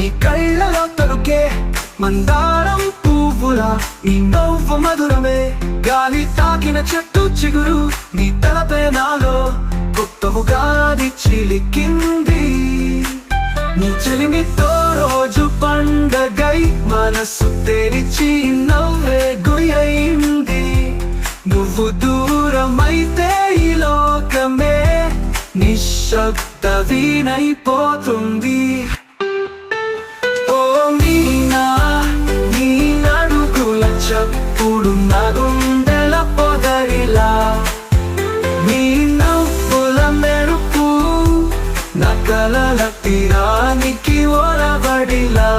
నీ కళ్ళలో తొలుకే మందారం పువ్వులా నీ నవ్వు మధురమే గాలి తాకిన చెట్టు చిగురు నీ తలపే నాలో కొత్త ఉగాది చిలికింది నీ చెలిమితో రోజు పండగై మనసు తెరిచి నవ్వే గుయైంది నువ్వు దూరమైతే ఈ లోకమే నిశ్శబ్ద వీణైపోతుంది ఓ మీనా నీ అడుగుల చప్పుడు నా గుండెల పొదరిలా నీ నవ్వుల మెరుపు నా కలల తీరానికి ఒరబడిలా